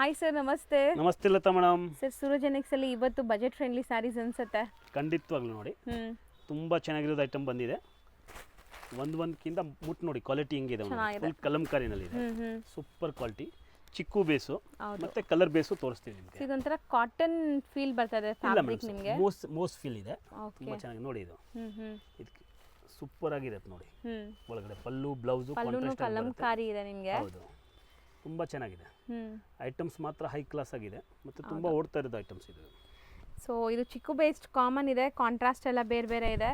Hi sir, ನಮಸ್ತೆ. ನಮಸ್ತೆ Lata madam. Sir, Suraj ಅಲ್ಲಿ ಇವತ್ತು ಬಜೆಟ್ ಫ್ರೆಂಡ್ಲಿ ಸ್ಯಾರೀಸ್ ಅನ್ಸುತ್ತೆ. ಖಂಡಿತವಾಗ್ಲೂ ನೋಡಿ, ತುಂಬ ಚೆನ್ನಾಗಿರೋದು ಐಟಮ್ ಬಂದಿದೆ. ಒಂದಕ್ಕಿಂತ ಮುಟ್ಟು ನೋಡಿ ಕ್ವಾಲಿಟಿ ಹೆಂಗಿದೆ, ಫುಲ್ ಕಲಂಕಾರಿನಲ್ಲಿದೆ. ಸೂಪರ್ ಕ್ವಾಲಿಟಿ, ಚಿಕ್ಕು ಬೇಸು ಮತ್ತೆ ಕಲರ್ ಬೇಸು ತೋರಿಸ್ತೀನಿ ನಿಮಗೆ. ಇದೊಂಥರ ಕಾಟನ್ ಫೀಲ್ ಬರ್ತದೆ ಫ್ಯಾಬ್ರಿಕ್ ನಿಮಗೆ. ಮೋಸ್ ಫೀಲ್ ಇದೆ, ತುಂಬ ಚೆನ್ನಾಗಿ ನೋಡಿ. ಇದು ಇದಕ್ಕೆ ಸೂಪರ್ ಆಗಿದೆ ನೋಡಿ. ಒಳಗಡೆ ಪಲ್ಲು ಬ್ಲೌಸು ಕಲಂಕಾರಿ ಇದೆ ನಿಮಗೆ. ಹೌದು, ತುಂಬ ಚೆನ್ನಾಗಿದೆ. ಐಟಮ್ಸ್ ಮಾತ್ರ ಹೈ ಕ್ಲಾಸ್ ಆಗಿದೆ ಮತ್ತು ತುಂಬ ಓಡ್ತಾ ಇರೋದು ಐಟಮ್ಸ್ ಇದು. ಸೊ ಇದು ಚಿಕ್ಕು ಬೇಸ್ಡ್ ಕಾಮನ್ ಇದೆ, ಕಾಂಟ್ರಾಸ್ಟ್ ಎಲ್ಲ ಬೇರೆ ಬೇರೆ ಇದೆ.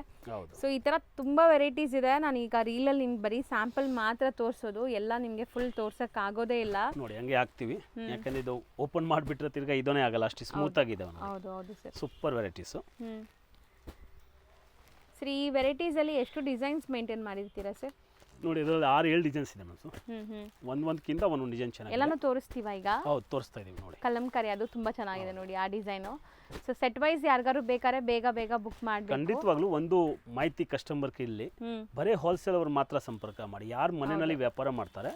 ಸೊ ಈ ಥರ ತುಂಬ ವೆರೈಟೀಸ್ ಇದೆ. ನಾನು ಈಗ ರೀಲಲ್ಲಿ ನಿಮ್ಗೆ ಬರೀ ಸ್ಯಾಂಪಲ್ ಮಾತ್ರ ತೋರಿಸೋದು, ಎಲ್ಲ ನಿಮಗೆ ಫುಲ್ ತೋರ್ಸಕ್ಕೆ ಆಗೋದೇ ಇಲ್ಲ. ನೋಡಿ ಹಂಗೆ ಹಾಕ್ತೀವಿ, ಯಾಕಂದ್ರೆ ಇದು ಓಪನ್ ಮಾಡಿಬಿಟ್ರೆ ತಿರ್ಗಾ ಇದನ್ನೇ ಆಗಲ್ಲ, ಅಷ್ಟು ಸ್ಮೂತ್ ಆಗಿದೆ. ಹೌದು ಹೌದು ಸರ್, ಸೂಪರ್ ವೆರೈಟೀಸು. ಸರ್, ಈ ವೆರೈಟೀಸಲ್ಲಿ ಎಷ್ಟು ಡಿಸೈನ್ಸ್ ಮೇಂಟೈನ್ ಮಾಡಿರ್ತೀರಾ ಸರ್? ನೋಡಿ, ಇದರಲ್ಲಿ 6-7 ಡಿಸೈನ್ಸ್ ಇದೆ ಮನ್ಸು. ಒಂದೊಂದಕ್ಕಿಂತ ಒಂದೊಂದು ಡಿಸೈನ್ ಚೆನ್ನಾಗಿದೆ. ಎಲ್ಲಾನು ತೋರಿಸ್ತೀವ ಈಗ? ಹೌದು, ತೋರಿಸ್ತಾ ಇದೀವಿ ನೋಡಿ. ಕಲಂಕಾರಿ ಅದು ತುಂಬಾ ಚೆನ್ನಾಗಿದೆ ನೋಡಿ ಆ ಡಿಸೈನು. ಸೊ ಸೆಟ್ ವೈಸ್ ಯಾರಿಗಾರು ಬೇಕಾದ್ರೆ ಬೇಗ ಬೇಗ ಬುಕ್ ಮಾಡಬೇಕು. ಖಂಡಿತವಾಗ್ಲೂ ಒಂದು ಮಾಹಿತಿ ಕಸ್ಟಮರ್ಗೆ ಇಲ್ಲಿ ಬರೀ ಹೋಲ್ಸೇಲ್ ಅವರು ಮಾತ್ರ ಸಂಪರ್ಕ ಮಾಡಿ. ಯಾರು ಮನೆಯಲ್ಲಿ ವ್ಯಾಪಾರ ಮಾಡ್ತಾರೆ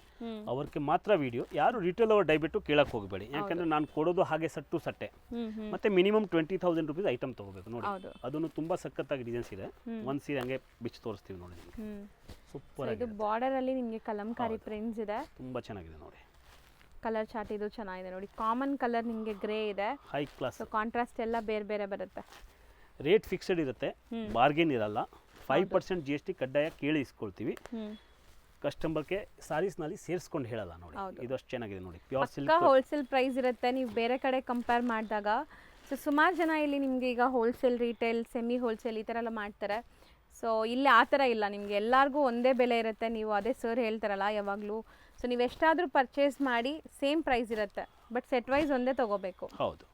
ಅವ್ರಿಗೆ ಮಾತ್ರ ವಿಡಿಯೋ, ಯಾರು ರಿಟೇಲ್ ಅವರು ದಯವಿಟ್ಟು ಕೇಳಕ್ಕೆ ಹೋಗಬೇಡಿ. ಯಾಕಂದ್ರೆ ನಾನು ಕೊಡೋದು ಹಾಗೆ ಸಟ್ಟು ಸಟ್ಟೆ. ಮತ್ತೆ ಮಿನಿಮಮ್ 20,000 ರೂಪೀಸ್ ಐಟಮ್ ತಗೋಬೇಕು ನೋಡಿ. ಅದನ್ನು ತುಂಬಾ ಸಖತ್ತಾಗಿ ಡಿಸೈನ್ಸ್ ಇದೆ. ಒಂದು ಸೀರೆ ಹಂಗೆ ಬಿಚ್ಚಿ ತೋರಿಸ್ತೀವಿ ನೋಡಿ. ಸೂಪರ್ ಆಗಿದೆ. ಇದು ಬಾರ್ಡರ್ ಅಲ್ಲಿ ನಿಮಗೆ ಕಲಂಕಾರಿ ಪ್ರಿಂಟ್ಸ್ ಇದೆ, ತುಂಬಾ ಚೆನ್ನಾಗಿದೆ ನೋಡಿ. ಕಲರ್ ಚಾರ್ಟ್ ಇದು ಚೆನ್ನಾಗಿದೆ ನೋಡಿ. ಕಾಮನ್ ಕಲರ್ ನಿಮಗೆ ಗ್ರೇ ಇದೆ, ಹೈ ಕ್ಲಾಸ್. ಸೊ ಕಾಂಟ್ರಾಸ್ಟ್ ಎಲ್ಲ ಬೇರೆ ಬೇರೆ ಬರುತ್ತೆ. ರೇಟ್ ಫಿಕ್ಸ್ಡ್ ಇರುತ್ತೆ, ಬಾರ್ಗೇನ್ ಇರಲ್ಲ. 5% GST ಕಡ್ಡಾಯ ಕೇಳಿ ಇಸ್ಕೊಳ್ತೀವಿ. ಕಸ್ಟಮರ್ಗೆ ಸಾರೀಸ್ನಲ್ಲಿ ಸೇರಿಸ್ಕೊಂಡು ಹೇಳಲ್ಲ ನೋಡಿ. ಇದು ಅಷ್ಟು ಚೆನ್ನಾಗಿದೆ ನೋಡಿ. ಪ್ಯೂರ್ ಸಿಲ್ಕ್ ಹೋಲ್ಸೇಲ್ ಪ್ರೈಸ್ ಇರುತ್ತೆ ನೀವು ಬೇರೆ ಕಡೆ ಕಂಪೇರ್ ಮಾಡಿದಾಗ. ಸೊ ಸುಮಾರು ಜನ ಇಲ್ಲಿ ನಿಮಗೆ ಈಗ ಹೋಲ್ಸೇಲ್, ರಿಟೇಲ್, ಸೆಮಿ ಹೋಲ್ಸೇಲ್ ಈ ಥರ ಎಲ್ಲ ಮಾಡ್ತಾರೆ. ಸೊ ಇಲ್ಲಿ ಆ ಥರ ಇಲ್ಲ, ನಿಮಗೆ ಎಲ್ಲರಿಗೂ ಒಂದೇ ಬೆಲೆ ಇರುತ್ತೆ. ನೀವು ಅದೇ ಸರ್ ಹೇಳ್ತಾರಲ್ಲ ಯಾವಾಗಲೂ, ಸೊ ನೀವು ಎಷ್ಟಾದರೂ ಪರ್ಚೇಸ್ ಮಾಡಿ ಸೇಮ್ ಪ್ರೈಸ್ ಇರುತ್ತೆ, ಬಟ್ ಸೆಟ್ ವೈಸ್ ಒಂದೇ ತೊಗೋಬೇಕು. ಹೌದು,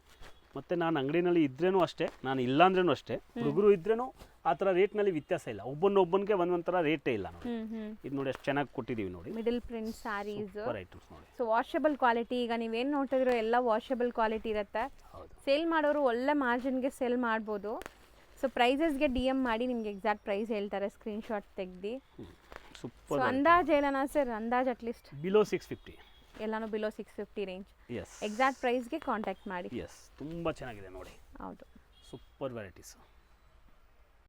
ಮತ್ತು ನಾನು ಅಂಗಡಿನಲ್ಲಿ ಇದ್ರೇನೂ ಅಷ್ಟೇ, ನಾನು ಇಲ್ಲಾಂದ್ರೂ ಅಷ್ಟೇ, ಹುಡುಗರು ಇದ್ರೇನೂ ಆ ಥರ ರೇಟ್ನಲ್ಲಿ ವ್ಯತ್ಯಾಸ ಇಲ್ಲ. ಒಬ್ಬನಿಗೆ ಒಂದೊಂಥರ ರೇಟೇ ಇಲ್ಲ ನೋಡಿ. ಇದು ನೋಡಿ ಎಷ್ಟು ಚೆನ್ನಾಗಿ ಕೊಟ್ಟಿದ್ದೀವಿ ನೋಡಿ. ಮಿಡಲ್ ಪ್ರಿಂಟ್ ಸ್ಯಾರೀಸ್ ಐಟಮ್ಸ್ ನೋಡಿ. ಸೊ ವಾಷಬಲ್ ಕ್ವಾಲಿಟಿ, ಈಗ ನೀವೇನು ನೋಡ್ತಿದ್ರು ಎಲ್ಲ ವಾಷಬಲ್ ಕ್ವಾಲಿಟಿ ಇರುತ್ತೆ. ಸೇಲ್ ಮಾಡೋರು ಒಳ್ಳೆ ಮಾರ್ಜಿನ್ಗೆ ಸೇಲ್ ಮಾಡ್ಬೋದು. ಸೊ ಪ್ರೈಸಸ್ಗೆ DM ಮಾಡಿ ನಿಮ್ಗೆ ಎಕ್ಸಾಕ್ಟ್ ಪ್ರೈಸ್ ಹೇಳ್ತಾರೆ, ಸ್ಕ್ರೀನ್ಶಾಟ್ ತೆಗ್ದು. ಸೂಪರ್. ಅಂದಾಜು ಹೇಳೋಣ ಸರ್, ಅಂದಾಜು ಅಟ್ಲೀಸ್ಟ್ ಬಿಲೋ 650, ಎಲ್ಲಾನು ಬಿಲೋ 650 ರೇಂಜ್. ಎಸ್, ಎಕ್ಸಾಕ್ಟ್ ಪ್ರೈಸ್ಗೆ ಕಾಂಟ್ಯಾಕ್ಟ್ ಮಾಡಿ. ಎಸ್, ತುಂಬ ಚೆನ್ನಾಗಿದೆ ನೋಡಿ. ಹೌದು, ಸೂಪರ್ ವೆರೈಟೀಸ್.